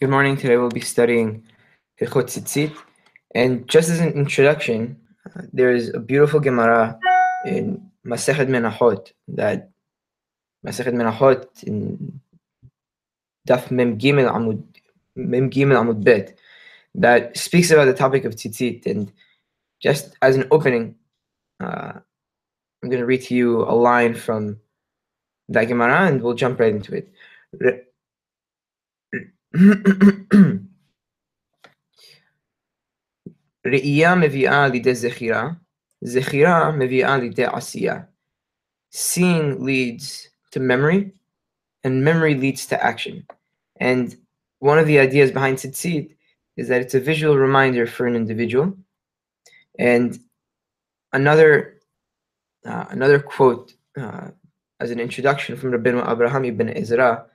Good morning. Today we'll be studying Ch.1, and just as an introduction, there is a beautiful Gemara in Masechet Menachot in Daf Mem Gimel Amud Bet that speaks about the topic of tzitzit. And just as an opening, I'm going to read to you a line from that Gemara, and we'll jump right into it. ראייה מביאה לידי זכירה, זכירה מביאה לידי עשייה. Seeing leads to memory, and memory leads to action. And one of the ideas behind tzitzit is that it's a visual reminder for an individual. And another quote as an introduction from Rabbeinu Abraham ibn Ezra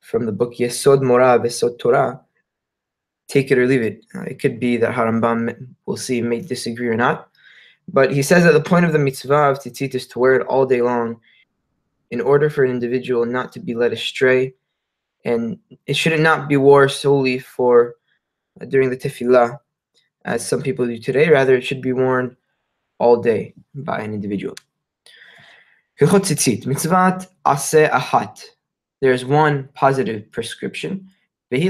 from the book Yesod Morah Vesod Torah. Take it or leave it. It could be that Harambam, we'll see, may disagree or not. But he says that the point of the mitzvah of tzitzit is to wear it all day long in order for an individual not to be led astray. And it should not be worn solely for during the tefillah, as some people do today. Rather, it should be worn all day by an individual. Hilchot tzitzit, mitzvat aseh ahat. There is one positive prescription. And it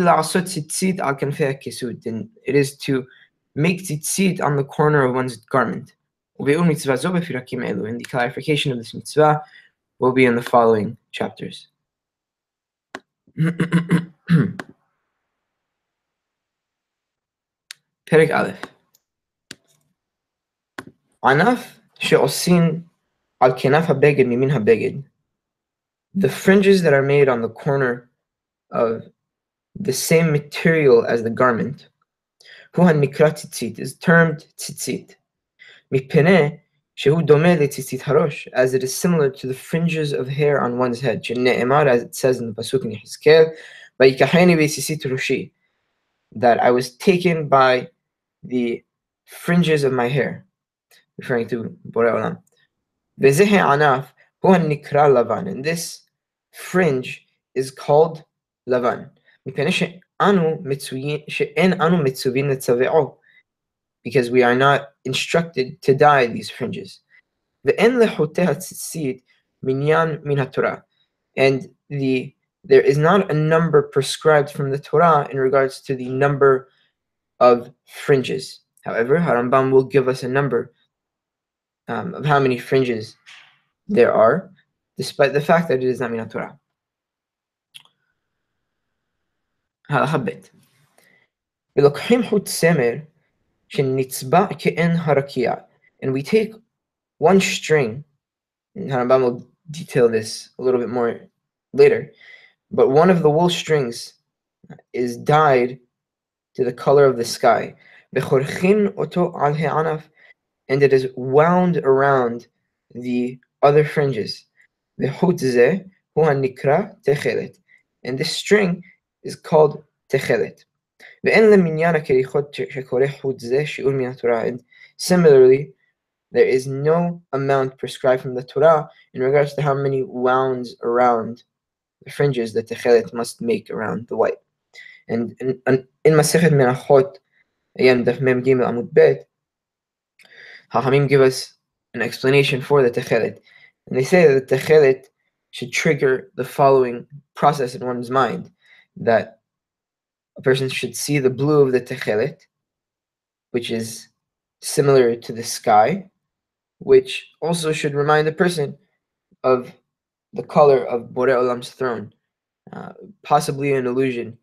is to make tzitzit on the corner of one's garment. And the clarification of this mitzvah will be in the following chapters. Perek Aleph. Anaf she'osin al kenaf habeged mimin habeged. The fringes that are made on the corner of the same material as the garment, huhan nikra tzitzit, is termed tzitzit. Mipnei shehu domeh letzitzit harosh, as it is similar to the fringes of hair on one's head. Shene'emar, as it says in the pasuk in Yechezkel, vayikacheni v'tzitzit roshi, that I was taken by the fringes of my hair, referring to Borei Olam. Vezehe anaf huhan nikra lavan, and this fringe is called lavan. Because we are not instructed to dye these fringes. And there is not a number prescribed from the Torah in regards to the number of fringes. However, Harambam will give us a number of how many fringes there are, despite the fact that it is not min Torah. הלכה ב' ולוקחים חוט סמר שנצבע כעין הרקיע, and we take one string, and Harambam will detail this a little bit more later, but one of the wool strings is dyed to the color of the sky, וחורכים אותו על הענף, and it is wound around the other fringes, וחוט זה הוא הנקרא תכלת, and this string is called techelet. And similarly, there is no amount prescribed from the Torah in regards to how many wounds around the fringes that techelet must make around the white. And in Masechet Menachot, again, Daf Mem Gimel Amud Bet, Hachamim give us an explanation for the techelet. And they say that the techelet should trigger the following process in one's mind, that a person should see the blue of the techelet, which is similar to the sky, which also should remind the person of the color of Borei Olam's throne, possibly an allusion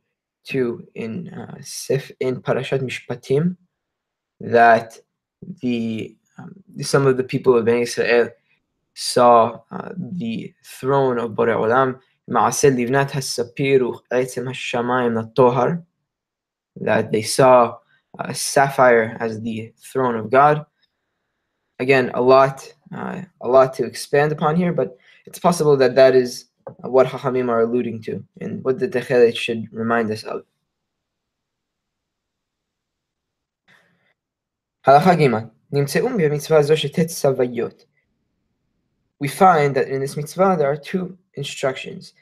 to in Parashat Mishpatim, that some of the people of Bnei Israel saw the throne of Borei Olam, that they saw a sapphire as the throne of God. Again, a lot to expand upon here, but it's possible that that is what Chachamim are alluding to, and what the techelet should remind us of. Halacha Gimel. We find that in this mitzvah there are two instructions.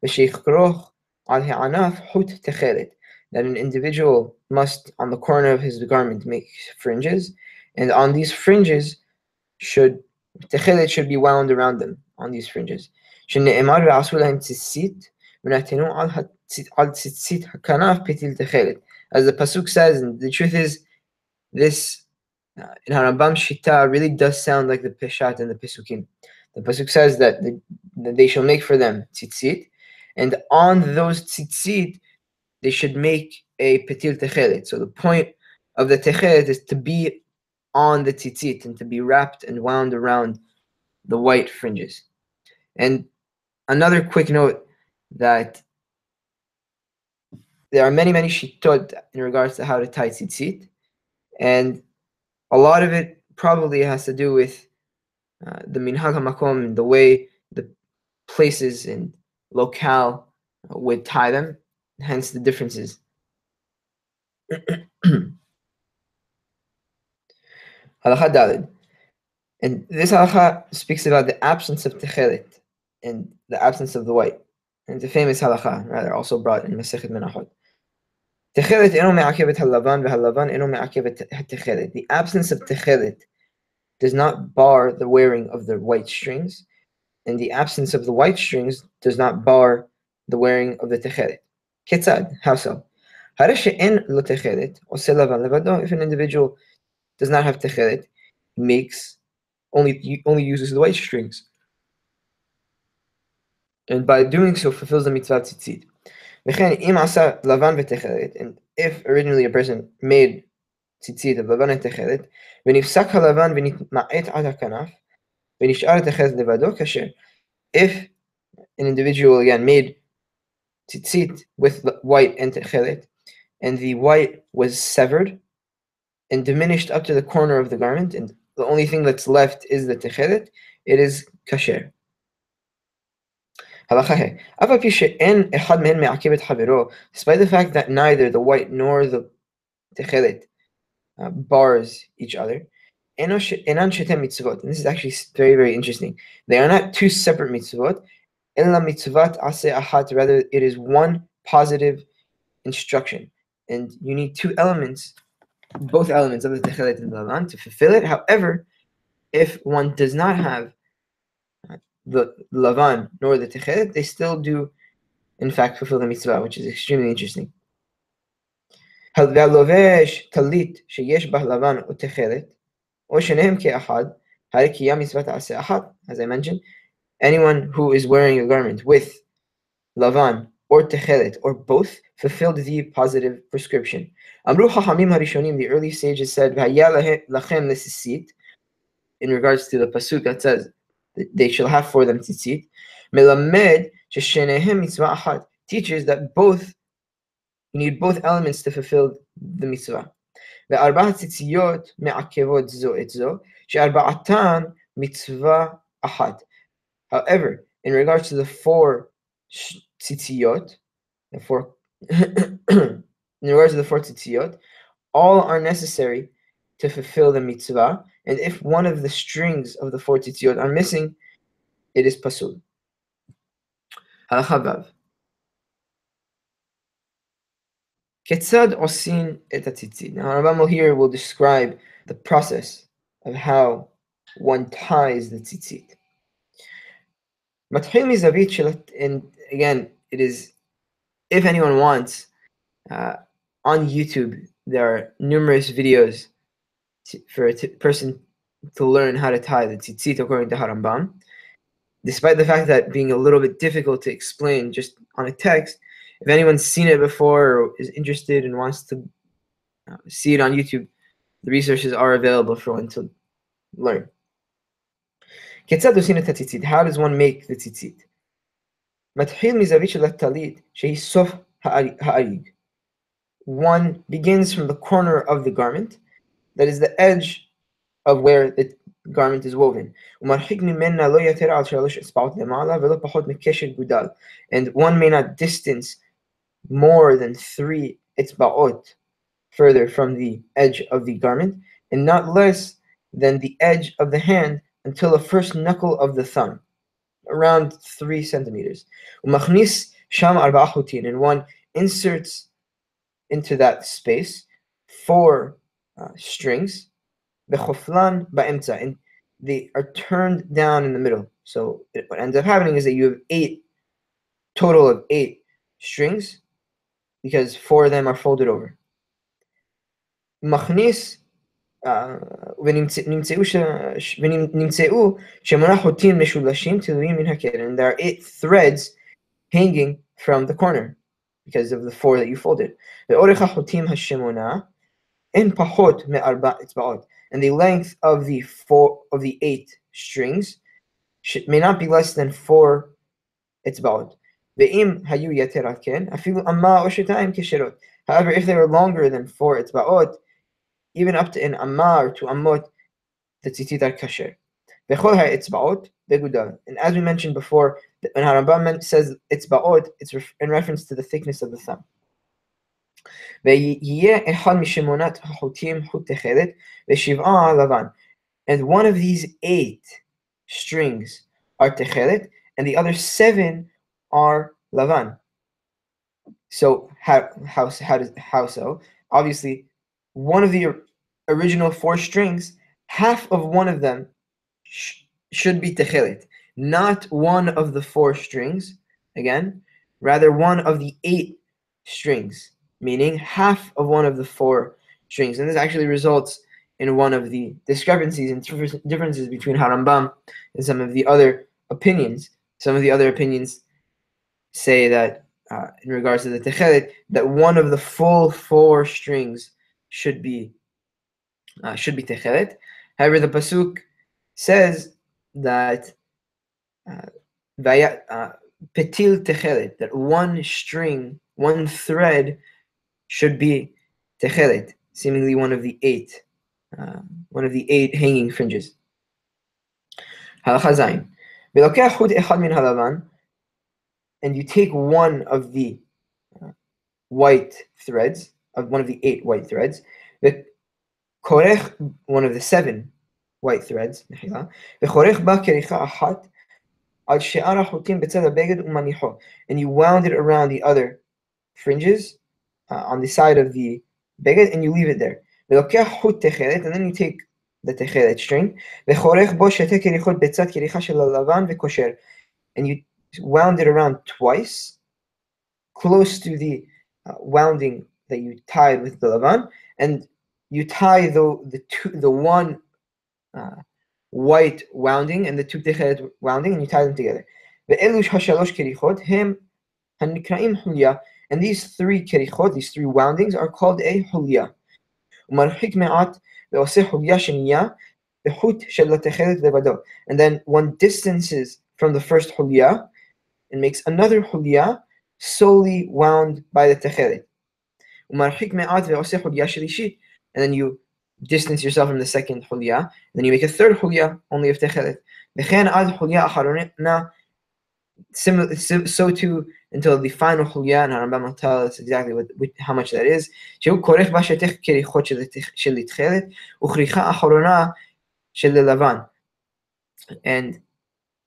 ושיכרוך על הענף חוט תכלת, that an individual must, on the corner of his garment, make fringes, and on these fringes תכלת should be wound around them, on these fringes. שנאמר ועשו להם ציצית, ונתנו על ציצית הכנף פתיל תכלת. As the pasuk says, and the truth is, this in Harambam Shita really does sound like the Peshat and the Pesukim. The pasuk says that they shall make for them tzitzit, and on those tzitzit they should make a petil techelet. So the point of the techelet is to be on the tzitzit and to be wrapped and wound around the white fringes. And another quick note, that there are many shittot in regards to how to tie tzitzit, and a lot of it probably has to do with the minhag hamakom, the way the places and locale would tie them, hence the differences. Halacha Daled. And this halacha speaks about the absence of techelet and the absence of the white. And it's a famous halacha, rather, also brought in Masechet Menachot. Techelet eno me'akevet halavan v'halavan eno me'akevet techelet. The absence of techelet does not bar the wearing of the white strings, and the absence of the white strings does not bar the wearing of the techelet. Ketzad, how so? If an individual does not have techelet, makes only uses the white strings, and by doing so fulfills the mitzvah tzitzit. And if originally a person made tzitzit of lavan and techelet, if an individual again made tzitzit with white and techelet, and the white was severed and diminished up to the corner of the garment, and the only thing that's left is the techelet, it is kasher. Despite the fact that neither the white nor the techelet bars each other, and this is actually very interesting. They are not two separate mitzvot, rather it is one positive instruction, and you need two elements, both elements of the techelet and the lavan, to fulfill it. However, if one does not have the lavan nor the techelet, they still do in fact fulfill the mitzvah, which is extremely interesting. As I mentioned, anyone who is wearing a garment with lavan or techelet or both fulfilled the positive prescription. The early sages said in regards to the pasuk that says that they shall have for them tzitzit, teaches that you need both elements to fulfill the mitzvah. However, in regards to the four tzitziyot, all are necessary to fulfill the mitzvah, and if one of the strings of the four tzitziyot are missing, it is pasul. Halacha Vav. Ketzad osin et hatzitzit. Now, Rambam here will describe the process of how one ties the tzitzit. And again, it is, if anyone wants, on YouTube, there are numerous videos for a person to learn how to tie the tzitzit according to Harambam. Despite the fact that being a little bit difficult to explain just on a text, if anyone's seen it before or is interested and wants to see it on YouTube, the resources are available for one to learn. How does one make the tzitzit? One begins from the corner of the garment, that is the edge of where the garment is woven. And one may not distance more than 3 etzbaot further from the edge of the garment, and not less than the edge of the hand until the first knuckle of the thumb. around 3 centimeters. ומכניס שם 4 חוטים, and one inserts into that space 4 strings. בחופלן באמצע, and they are turned down in the middle. So what ends up happening is that you have total of 8 strings, because 4 of them are folded over. מכניס ונמצאו שמונה חוטים משולשים תלויים מן הקרן, and there are 8 threads hanging from the corner because of the 4 that you folded. ואורך החוטים השמונה אין פחות מ4 אצבעות, and the length of the 8 strings may not be less than 4 אצבעות. ואם היו יתר על כן, אפילו אמה או שתיים כשרות. However, if they were longer than 4 אצבעות, even up to an amma or 2 ammot, the tzitzit are kasher. V'chol ha'etzba'ot begudal. And as we mentioned before, when Harambam says etzba'ot, it's in reference to the thickness of the thumb. V'yiyeh echad mishemonat ha'chotim chut techelet v'shiv'a lavan. And one of these 8 strings are techelet, and the other 7 are lavan. So how so? Obviously, one of the original 4 strings, half of one of them should be techelet, not one of the 4 strings, again, rather one of the 8 strings, meaning half of one of the 4 strings. And this actually results in one of the discrepancies and differences between Harambam and some of the other opinions. Some of the other opinions say that, in regards to the techelet, that one of the full 4 strings should be techelet. However, the pasuk says that petil techelet, that one string, one thread should be techelet, seemingly one of the 8 hanging fringes. Halacha zayin. Velokech chut echad min halavan, and you take one of the white threads, of one of the 8 white threads, korech, one of the 7 white threads, וחורך בה כריכה אחת על שאר החוטים בצד הבגד ומניחו, and you wound it around the other fringes on the side of the beged, and you leave it there. ולוקח חוט תכלת, and then you take the תכלת string, וחורך בו שתי כריכות בצד כריכה של הלבן וקושר, and you wound it around twice, close to the wounding that you tied with the lavan, and you tie the one white wounding and the 2 techelet wounding, and you tie them together. ואלו השלוש כריכות הם הנקראים חוליה, and these 3 כריכות, these 3 woundings, are called a חוליה. ומרחיק מעט ועושה חוליה שנייה בחוט של התכלת לבדו, and then one distances from the first חוליה and makes another חוליה solely wound by the techelet. ומרחיק מעט ועושה חוליה שלישית, and then you distance yourself from the second חוליה, then you make a third חוליה only of techelet. וכן עד חוליה אחרונה, so too until the final חוליה, and Harambam will tell us exactly how much that is, שהוא כורך בה שתי כריכות של תכלת וכריכה אחרונה של לבן. And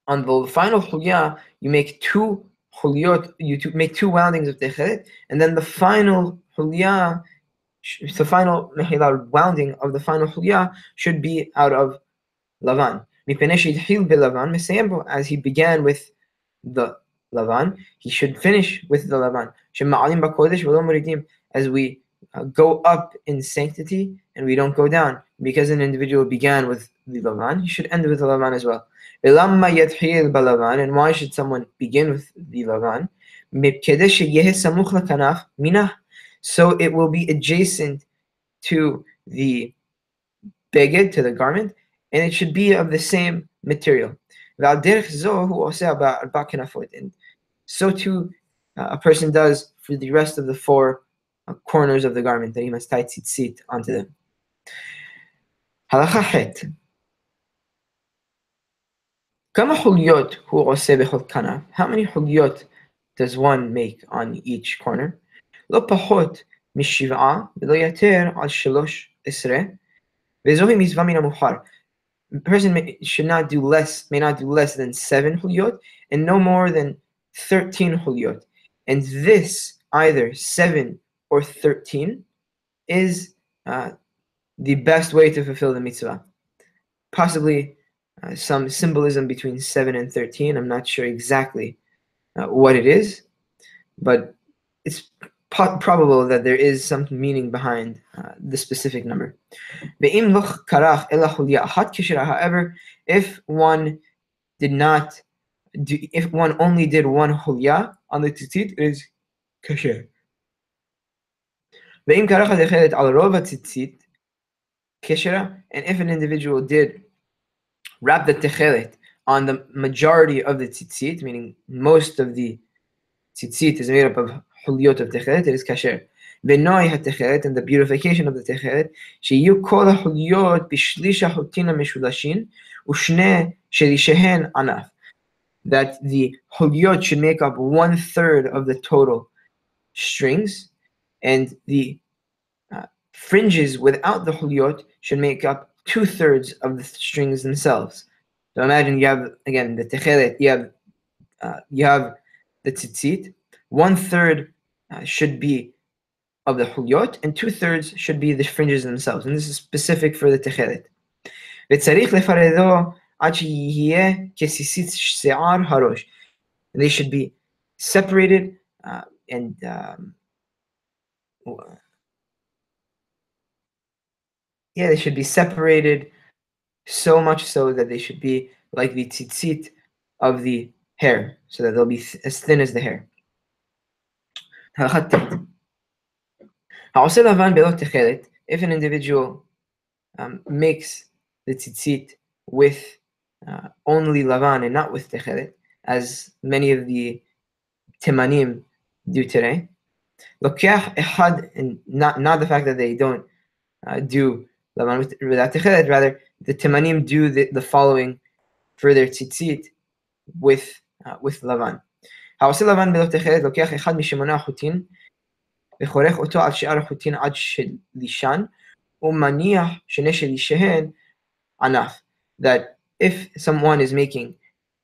on the final חוליה, you make 2 חוליות, make 2 woundings of techelet, and then the final חוליה, the final wounding of the final חוליה should be out of lavan. מפני שהתחיל בלבן, מסיים בו, as he began with the lavan, he should finish with the lavan. שמעלים בקודש ולא מורידים, as we go up in sanctity and we don't go down. Because an individual began with the lavan, he should end with the lavan as well. ולמה יתחיל בלבן, and why should someone begin with the lavan? כדי שיהיה סמוך לכנף מינה, so it will be adjacent to the beged, to the garment, and it should be of the same material. ועל דרך זו הוא עושה בארבע כנפות, and so too a person does for the rest of the 4 corners of the garment, that he must tie tzitzit onto them. הלכה ח' כמה חוליות הוא עושה בכל כנף? How many חוליות does one make on each corner? לא פחות מ7 ולא יותר על 13, וזוהי מצווה מן המאוחר. a person may not do less than 7 hulyot and no more than 13 hulyot. And this, either 7 or 13, is the best way to fulfill the mitzvah. Possibly some symbolism between 7 and 13. I'm not sure exactly what it is, but it's probable that there is some meaning behind the specific number. However, if one only did one hulya on the tzitzit, it is kasher. And if an individual did wrap the techelet on the majority of the tzitzit, meaning most of the tzitzit is made up of hulyot of techelet, it is kasher. V'noi ha-techelet, and the beautification of the techelet, sheyu kol ha-hulyot b'shlish ha-hutin ha-meshulashin, u'shnei shelishehen anaf. That the hulyot should make up 1/3 of the total strings, and the fringes without the hulyot should make up 2/3 of the strings themselves. So imagine you have, again, the techelet, you have the tzitzit, 1/3 should be of the hulyot, and 2/3 should be the fringes themselves. And this is specific for the techelet. וצריך לפרדו עד שיהיה כסיסית שיער הראש. And they should be separated and they should be separated so much so that they should be like the tzitzit of the hair, so that they'll be as thin as the hair. If an individual makes the tzitzit with only lavan and not with techelet, as many of the timanim do today, and not the fact that they don't do lavan without techelet, rather the timanim do the following for their tzitzit with lavan. העושה לבן בלא תכלת לוקח אחד משמונה החוטין וחורך אותו על שאר החוטין עד שלישן ומניח שני שלישיהן ענף. That if someone is making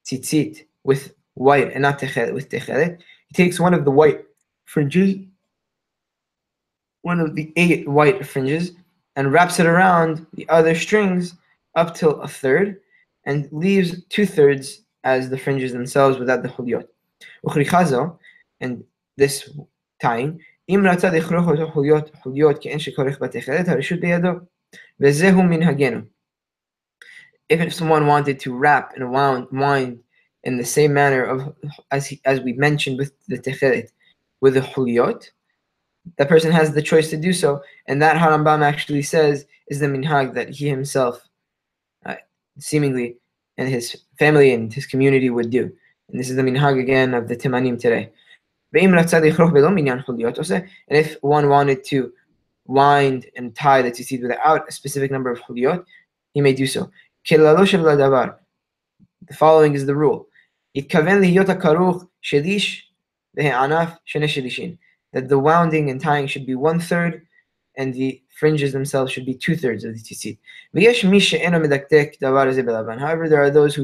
tzitzit with white and not with techelet, he takes one of the white fringes, one of the 8 white fringes, and wraps it around the other strings up till 1/3, and leaves 2/3 as the fringes themselves without the hulyot. And this tying, אם רצה לכרוך אותו חוליות כאין שכורך בתכלת, הרשות בידו, וזהו מנהגנו. If someone wanted to wrap and wind in the same manner as we mentioned with the techelet, with the hulyot, that person has the choice to do so, and that Harambam actually says is the minhag that he himself, seemingly, and his family and his community would do. And this is the minhag again of the timanim today. And if one wanted to wind and tie the tzitzit without a specific number of hulyot, he may do so. The following is the rule. That the wounding and tying should be 1/3, and the fringes themselves should be 2/3 of the tzitzit. However, there are those who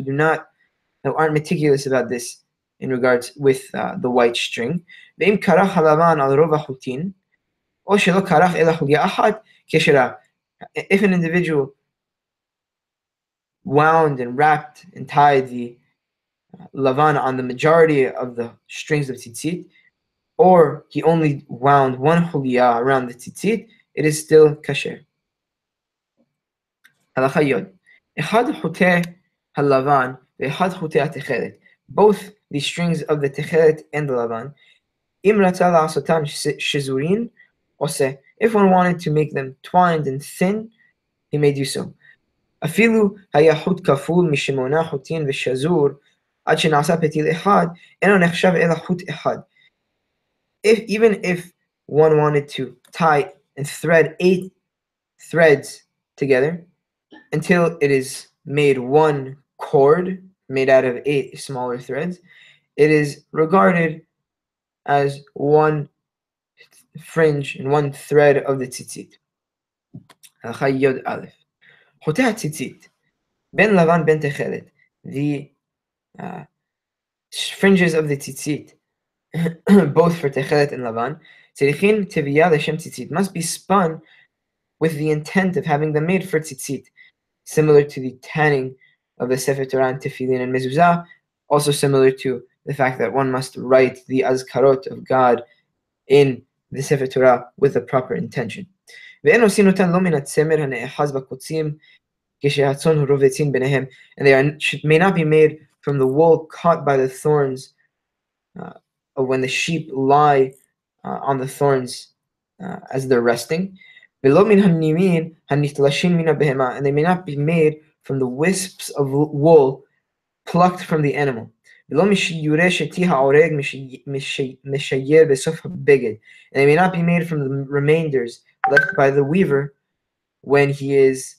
aren't meticulous about this in regards with the white string. If an individual wound and wrapped and tied the lavan on the majority of the strings of tzitzit, or he only wound one hulya around the tzitzit, it is still kasher. Halacha yod. Echad chutei halavan ve'echad chutei hatechelet. Both the strings of the techelet and the lavan. Im ratza la'asotan shezurin oseh. If one wanted to make them twined and thin, he may do so. Afilu haya chut kaful mishemona chutin ve'shazur ad shenasa petil echad eno nechshav ela chut echad. Even if one wanted to tie and thread 8 threads together until it is made one cord made out of 8 smaller threads, it is regarded as one fringe and one thread of the tzitzit. Halacha yod aleph. Chotei tzitzit. Ben Lavan ben Techelet, the fringes of the tzitzit, both for Techelet and Lavan, Tzirichin Tiviyah L'Shem Tzitzit, must be spun with the intent of having them made for tzitzit, similar to the tanning of the Sefer Torah and Tefillin and Mezuzah, also similar to the fact that one must write the Azkarot of God in the Sefer Torah with the proper intention. ואין עושים אותן לא מן הצמר הנאחז בקוצים כשהצאן רובצים ביניהם, and they may not be made from the wool caught by the thorns of when the sheep lie on the thorns as they're resting. ולא מן הנימין הנתלשים מן הבהמה, and they may not be made from the wisps of wool plucked from the animal. ולא משיורי שתי העורג משייר בסוף הבגד, and they may not be made from the remainders left by the weaver when he is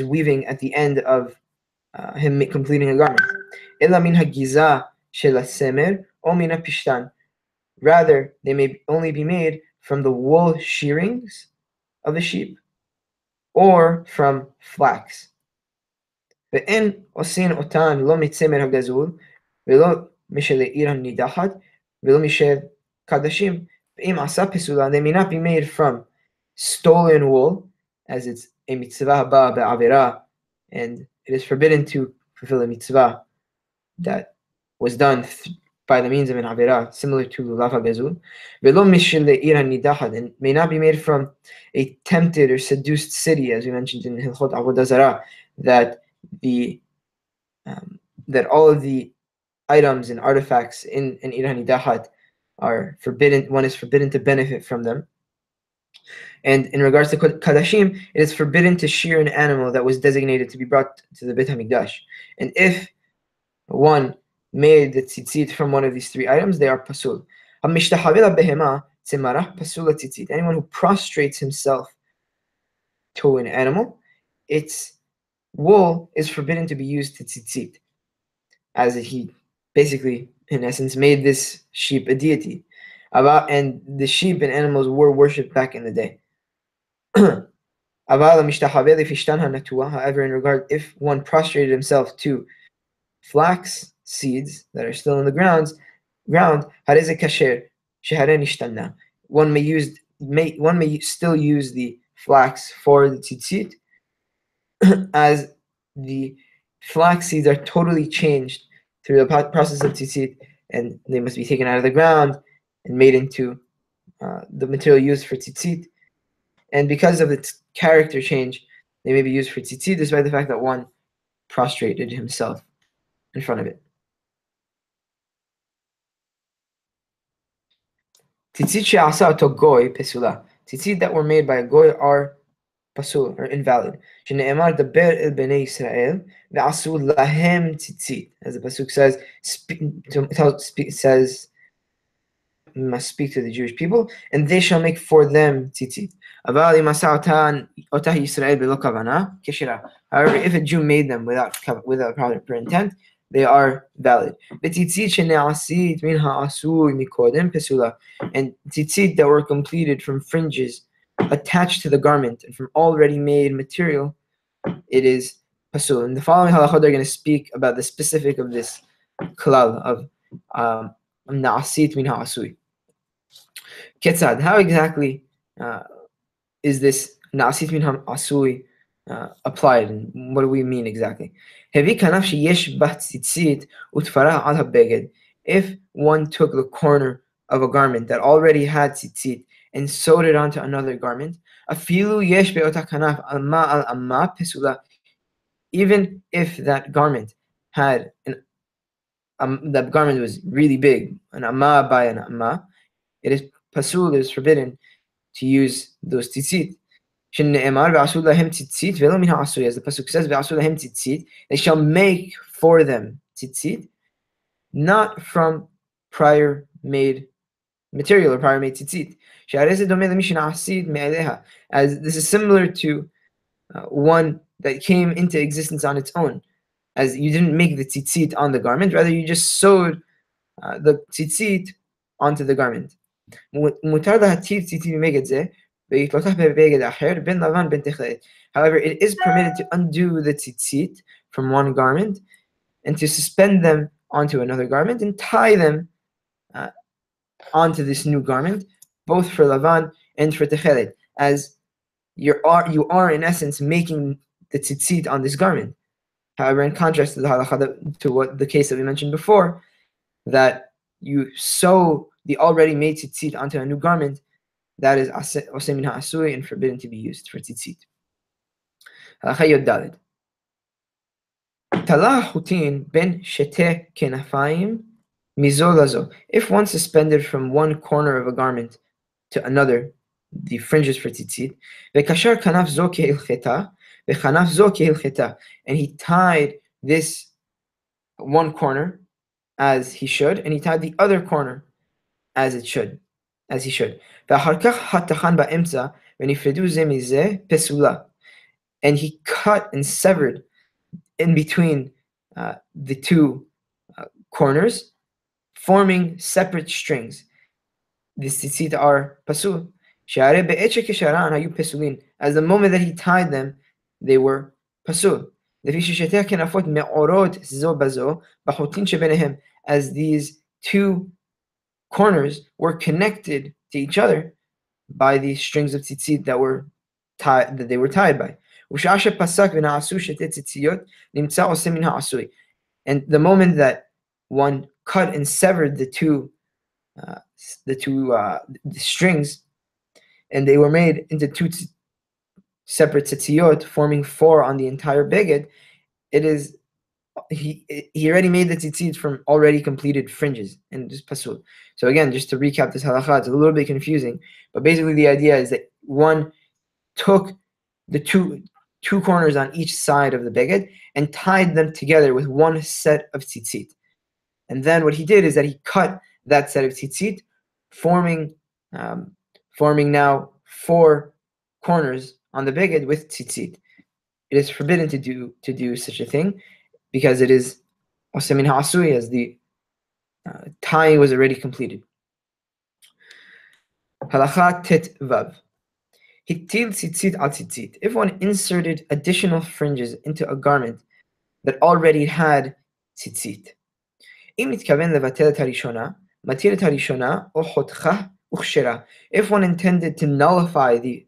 weaving at the end of him completing a garment. אלא מן הגיזה של הסמר או מן הפשתן. Rather, they may only be made from the wool shearings of the sheep or from flax. ואין עושים אותן לא מצמר הגזול ולא משל העיר הנידחת ולא משל קדשים. ואם עשה פסולה, they may not be made from stolen wool, as it's a mitzvah הבאה בעבירה, and it is forbidden to fulfill a mitzvah that was done by the means of an avera, similar to lulav hagazul. ולא משל העיר הנידחת, and may not be made from a tempted or seduced city, as we mentioned in Hilchot Avodah Zarah, that all of the items and artifacts in Ir HaNidahat are forbidden. One is forbidden to benefit from them. And in regards to Kadashim, it is forbidden to shear an animal that was designated to be brought to the Beit HaMikdash. And if one made the tzitzit from one of these three items, they are pasul. Anyone who prostrates himself to an animal, its wool is forbidden to be used to tzitzit, as he basically, in essence, made this sheep a deity. And the sheep and animals were worshipped back in the day. However, in regard, if one prostrated himself to flax seeds that are still in the ground, one may still use the flax for the tzitzit, as the flax seeds are totally changed through the process of tzitzit, and they must be taken out of the ground and made into the material used for tzitzit. And because of its character change, they may be used for tzitzit, despite the fact that one prostrated himself in front of it. Tzitzit she'asa oto goy pesula. Tzitzit that were made by a goy are pasul, or invalid. Shene'emar daber el bnei Yisrael ve'asu lahem tzitzit. As the pasuk says, must speak to the Jewish people, and they shall make for them tzitzit. However, if a Jew made them without proper intent, they are valid. And tzitzit that were completed from fringes attached to the garment and from already made material, it is pasul. In the following halachot, they're going to speak about the specific of this klal of na'asit min ha'asui. Ketzad, how exactly is this na'asit min ha'asui applied, and what do we mean exactly? If one took the corner of a garment that already had tzitzit and sewed it onto another garment, even if that garment had that garment was really big, an amma by an amma, it is pasul, is forbidden to use those tzitzit. As the pasuk says, they shall make for them tzitzit, not from prior made material or prior made tzitzit. As this is similar to one that came into existence on its own, as you didn't make the tzitzit on the garment, rather you just sewed the tzitzit onto the garment. However, it is permitted to undo the tzitzit from one garment and to suspend them onto another garment and tie them onto this new garment, both for Lavan and for Techelet, as you are in essence making the tzitzit on this garment. However, in contrast to the halacha, to what the case that we mentioned before, that you sew the already made tzitzit onto a new garment, that is oseh min ha'asui and forbidden to be used for tzitzit. Halacha Yod Daled. Tala chutin ben shete kenafayim mizo lazo. If one suspended from one corner of a garment to another, the fringes for tzitzit, vekashar kanaf zo kehilcheta, vechanaf zo kehilcheta, and he tied this one corner as he should, and he tied the other corner as he should. ואחר כך חתכן באמצע ונפרדו זה מזה פסולה. And he cut and severed in between the two corners, forming separate strings. The tzitzit are pasul. As the moment that he tied them, they were pasul. As these two corners were connected to each other by these strings of tzitzit that they were tied by. And the moment that one cut and severed the strings, and they were made into two separate tzitziyot, forming four on the entire beged, it is he already made the tzitzit from already completed fringes and just pasul. So again, just to recap this halacha, it's a little bit confusing, but basically the idea is that one took the two corners on each side of the beged and tied them together with one set of tzitzit. And then what he did is that he cut that set of tzitzit, forming now four corners on the beged with tzitzit. It is forbidden to do such a thing because it is oseh min ha'asui, as the tying was already completed. Halacha tet vav. Hitil tzitzit al tzitzit. If one inserted additional fringes into a garment that already had tzitzit. Im nitkaven levatel et harishona, matir et harishona o chotcha uchshera. If one intended to nullify the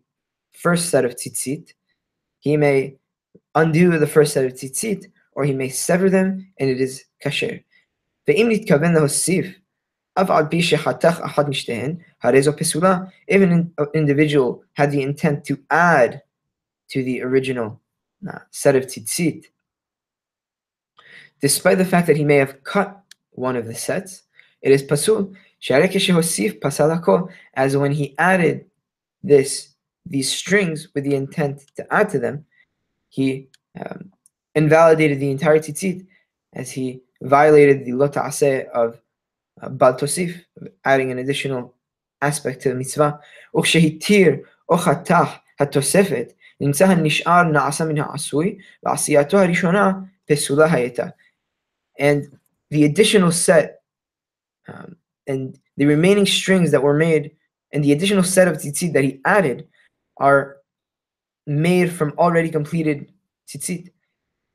first set of tzitzit, he may undo the first set of tzitzit, or he may sever them, and it is kasher. Ve'im nitkaven lehosif, av al pi shechatach achad mishtehen, harezo pesula. If an individual had the intent to add to the original set of tzitzit, despite the fact that he may have cut one of the sets, it is pasul. She'arei keshehosif pasal hakol, as when he added these strings with the intent to add to them, he invalidated the entire tzitzit, as he violated the lo ta'aseh of bal tosif, adding an additional aspect to the mitzvah. Ukshehitir o chatach hatosefet nimtza hanishar na'asa min ha'asui va'asiyato harishona pesula hayeta. And the additional set and the remaining strings that were made, and the additional set of tzitzit that he added, are made from already completed tzitzit.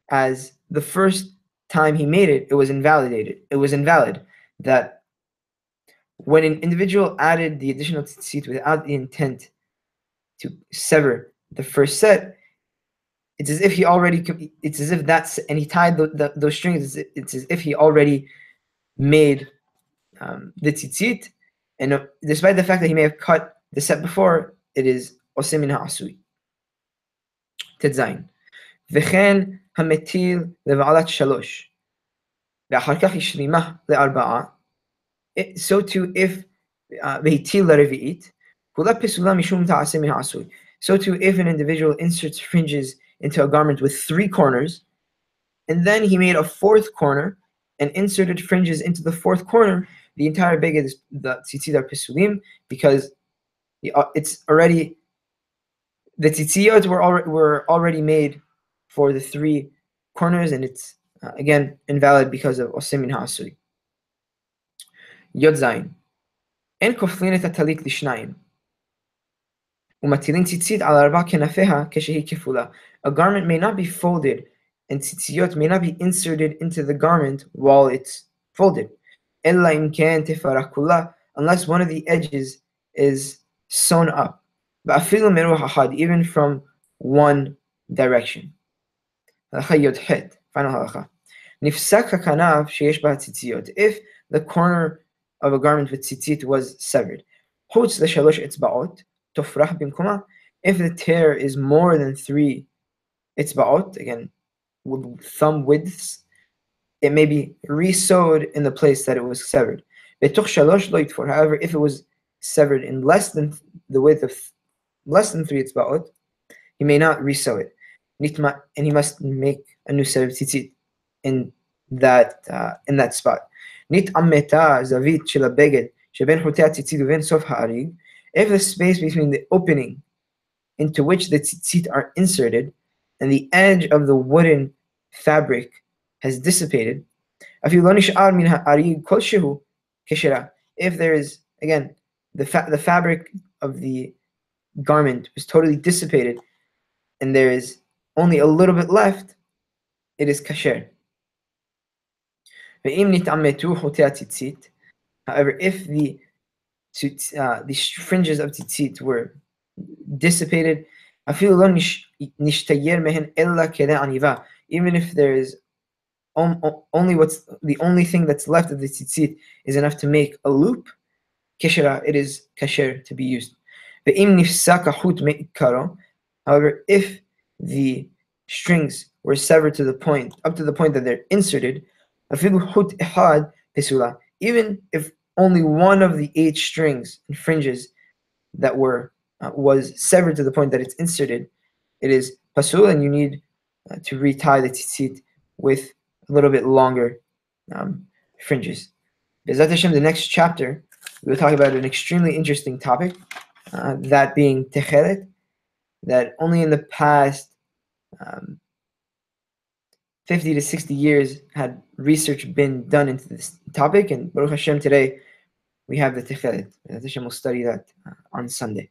As the first time he made it, it was invalid. That when an individual added the additional tzitzit without the intent to sever the first set, it's as if he tied those strings. It's as if he already made the tzitzit, and despite the fact that he may have cut the set before, it is oseh min ha'asui. Tetzayin. V'chen hametil leva'alat shalosh, ve'achar kach yishlimah le'arba'a. So too, if ve'itil le'revi'it, kula pesula mishum ta'aseh min ha'asui. So too, if an individual inserts fringes into a garment with three corners, and then he made a fourth corner and inserted fringes into the fourth corner, the entire beged is the tzitzit are pesulim, because it's already, the tzitziyot were already made for the three corners, and it's again invalid because of oseh min ha'asui. Yod zayin. En koflin et hatalit lishnayim. ומטילים ציצית על ארבע כנפיה כשהיא כפולה. A garment may not be folded, and tzitziyot may not be inserted into the garment while it's folded. אלא אם כן תפרק כולה, unless one of the edges is sewn up. ואפילו מרוח אחד, even from one direction. הלכה י"ח, final הלכה. נפסק הכנף שיש בה ציציות. If the corner of a garment with tzitzit was severed. חוץ לשלוש אצבעות, תופרח במקומה. If the tear is more than 3 etzba'ot, again, with thumb widths, it may be re-sewed in the place that it was severed. בתוך שלוש לא יתפור. However, if it was severed in less than the width of less than 3 etzba'ot, he may not re-sew it. And he must make a new set of tzitzit in that spot. נתעמתה זווית של הבגד שבין חוטי הציצית ובין סוף האריג. If the space between the opening into which the tzitzit are inserted and the edge of the wooden fabric has dissipated, אפילו לא נשאר מן האריג כלשהו כשרה. If there is, again, the fabric of the garment was totally dissipated and there is only a little bit left, it is kasher. ואם נתעמתו חוטי הציצית, however, if the fringes of tzitzit were dissipated, אפילו לא נשתייר מהן אלא כדי עניבה, even if there is the only thing that's left of the tzitzit is enough to make a loop, keshera, it is kasher to be used. ואם נפסק החוט מעיקרו, however, if the strings were severed up to the point that they're inserted, אפילו חוט אחד פסולה, even if only one of the 8 strings and fringes that was severed to the point that it's inserted, it is pasul, and you need to retie the tzitzit with a little bit longer fringes. Bezat Hashem, the next chapter, we'll talk about an extremely interesting topic, that being techelet, that only in the past 50 to 60 years had research been done into this topic, and Baruch Hashem, today we have the techelet. Bezat Hashem will study that on Sunday.